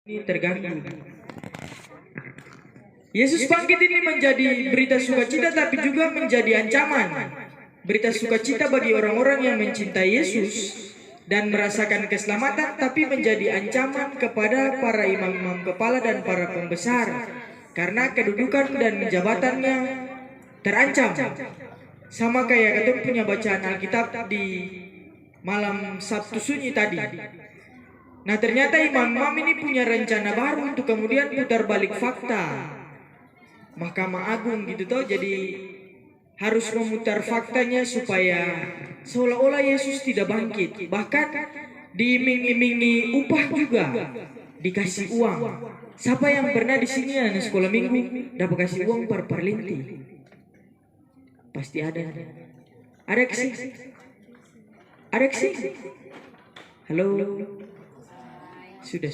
ini terganggu. Yesus bangkit ini menjadi berita sukacita tapi juga menjadi ancaman. Berita sukacita bagi orang-orang yang mencintai Yesus dan merasakan keselamatan, tapi menjadi ancaman kepada para imam-imam kepala dan para pembesar karena kedudukan dan jabatannya terancam. Sama kayak kita punya bacaan Alkitab di malam Sabtu Sunyi tadi. Nah, ternyata imam-imam ini punya rencana baru untuk kemudian putar balik fakta. Mahkamah Agung gitu toh, jadi harus memutar faktanya supaya seolah-olah Yesus tidak bangkit. Bahkan diiming-imingi upah juga, dikasih uang. Siapa yang pernah di sini anak sekolah minggu dapat kasih uang per linti? Pasti ada. Ada kesih? Ada kesih? Halo. Sudah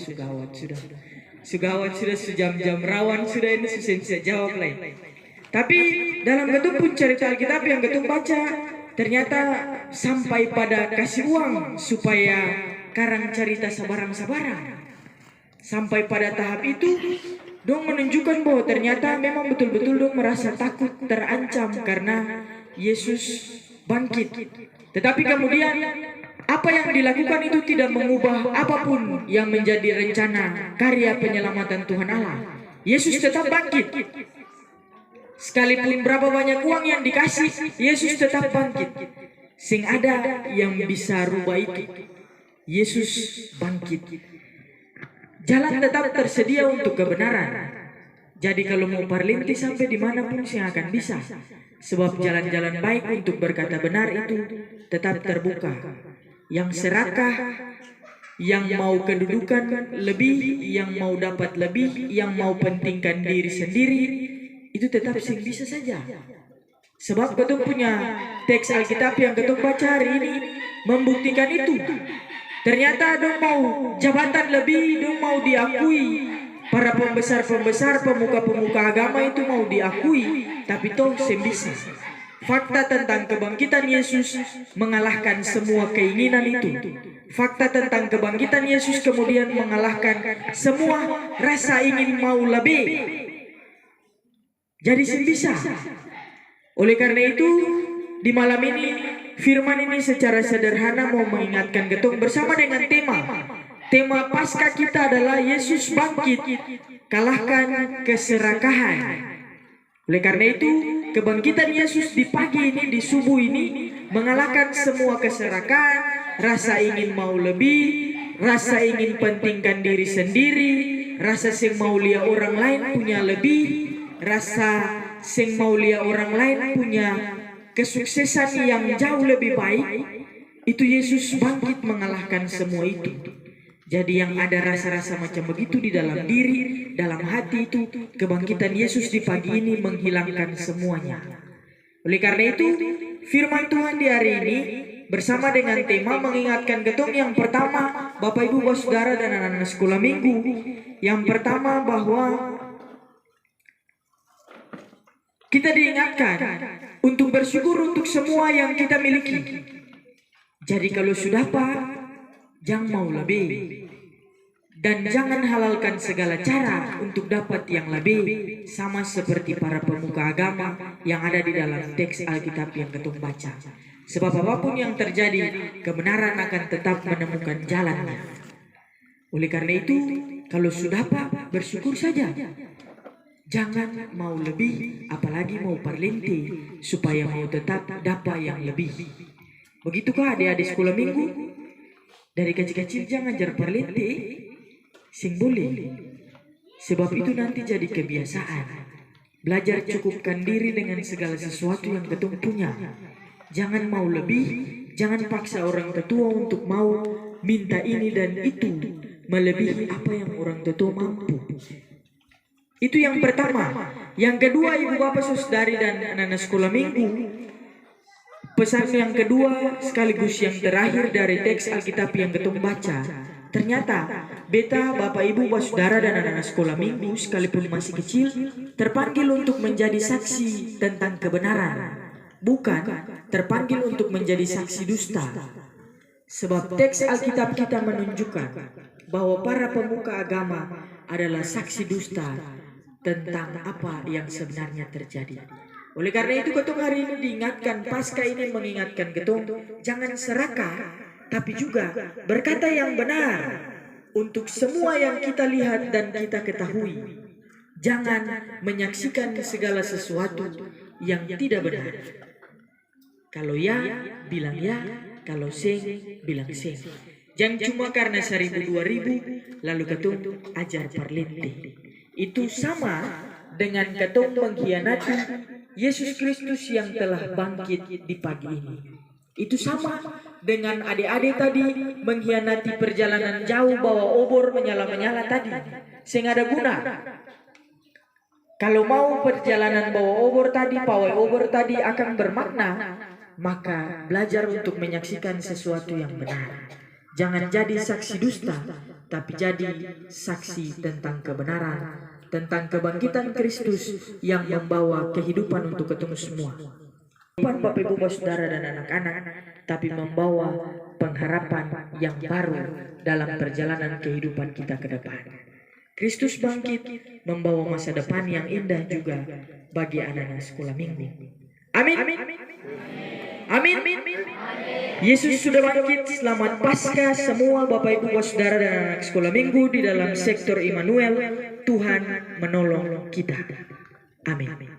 sejam-jam rawan sudah ini susah bisa jawab lain. Tapi dalam ketum pun cerita Alkitab yang ketum baca, ternyata sampai pada kasih uang supaya karang cerita sabarang-sabarang. Sampai pada tahap itu, dong menunjukkan bahwa ternyata memang betul-betul dong merasa takut, terancam karena Yesus bangkit. Tetapi kemudian apa yang dilakukan itu tidak mengubah apapun yang menjadi rencana karya penyelamatan Tuhan Allah. Yesus tetap bangkit. Sekalipun berapa banyak uang yang dikasih, Yesus tetap bangkit. Sing ada yang bisa rubah itu. Yesus bangkit. Jalan tetap tersedia untuk kebenaran. Jadi kalau mau parlinti sampai dimanapun sih akan bisa. Sebab jalan-jalan baik untuk berkata benar itu tetap terbuka. Yang serakah, yang mau kedudukan lebih, yang mau dapat lebih, yang mau pentingkan diri sendiri, itu tetap sih bisa saja. Sebab ketum punya teks Alkitab yang ketum baca hari ini membuktikan itu. Ternyata dong mau jabatan lebih, dong mau diakui. Para pembesar-pembesar, pemuka-pemuka agama itu mau diakui, tapi toh sih bisa. Fakta tentang kebangkitan Yesus mengalahkan semua keinginan itu. Fakta tentang kebangkitan Yesus kemudian mengalahkan semua rasa ingin mau lebih. Jadi bisa. Oleh karena itu, di malam ini firman ini secara sederhana mau mengingatkan ketung bersama dengan tema. Tema Paskah kita adalah Yesus bangkit, kalahkan keserakahan. Oleh karena itu, kebangkitan Yesus di pagi ini, di subuh ini, mengalahkan semua keserakahan, rasa ingin mau lebih, rasa ingin pentingkan diri sendiri, rasa sing mau lihat orang lain punya lebih, rasa sing mau lihat orang lain punya kesuksesan yang jauh lebih baik. Itu Yesus bangkit mengalahkan semua itu. Jadi yang ada rasa-rasa macam begitu di dalam diri, dalam hati itu, kebangkitan Yesus di pagi ini menghilangkan semuanya. Oleh karena itu, firman Tuhan di hari ini bersama dengan tema mengingatkan ketum yang pertama, Bapak Ibu, Bapak Saudara dan anak-anak sekolah minggu. Yang pertama bahwa kita diingatkan untuk bersyukur untuk semua yang kita miliki. Jadi kalau sudah Pak, jangan mau lebih. Dan jangan halalkan segala cara untuk dapat yang lebih, sama seperti para pemuka agama yang ada di dalam teks Alkitab yang ketum baca. Sebab apapun yang terjadi, kebenaran akan tetap menemukan jalannya. Oleh karena itu, kalau sudah Pak, bersyukur saja. Jangan mau lebih, apalagi mau parlinti, supaya mau tetap dapat yang lebih. Begitukah adik-adik sekolah minggu? Dari kecil-kecil jangan ajar parlinti, sing boleh. Sebab itu nanti jadi kebiasaan. Belajar cukupkan diri dengan segala sesuatu yang ketum punya. Jangan mau lebih, jangan paksa orang tetua untuk mau minta ini dan itu, melebihi apa yang orang tetua mampu. Itu yang pertama. Yang kedua, ibu bapak saudari dan anak-anak sekolah minggu, pesan yang kedua sekaligus yang terakhir dari teks Alkitab yang ketum baca. Ternyata beta, bapak ibu, bapak saudara dan anak-anak sekolah minggu sekalipun masih kecil terpanggil untuk menjadi saksi tentang kebenaran, bukan terpanggil untuk menjadi saksi dusta. Sebab teks Alkitab kita menunjukkan bahwa para pemuka agama adalah saksi dusta tentang apa yang sebenarnya terjadi. Oleh karena itu ketong hari ini diingatkan, pasca ini mengingatkan ketong jangan serakah, tapi juga berkata yang benar untuk semua yang kita lihat dan kita ketahui. Jangan menyaksikan segala sesuatu yang tidak benar. Kalau ya, bilang ya. Kalau seng, bilang seng. Jangan cuma karena 1000-2000 lalu ketong ajar perlinte. Itu sama dengan ketong mengkhianati Yesus Kristus yang telah bangkit di pagi ini. Itu sama dengan adik-adik tadi mengkhianati perjalanan jauh bawa obor menyala-menyala tadi. Seng ada guna. Kalau mau perjalanan bawa obor tadi, pawai obor tadi akan bermakna, maka belajar untuk menyaksikan sesuatu yang benar. Jangan jadi saksi dusta, tapi jadi saksi tentang kebenaran, tentang kebangkitan Kristus yang membawa kehidupan untuk ketemu semua. Bukan Bapak Ibu Saudara dan anak-anak, tapi membawa pengharapan yang baru dalam perjalanan kehidupan kita ke depan. Kristus bangkit membawa masa depan yang indah juga bagi anak-anak sekolah minggu. Amin. Amin. Yesus sudah bangkit. Selamat Paskah semua Bapak Ibu Saudara dan anak sekolah minggu di dalam sektor Immanuel. Tuhan menolong kita. Amin.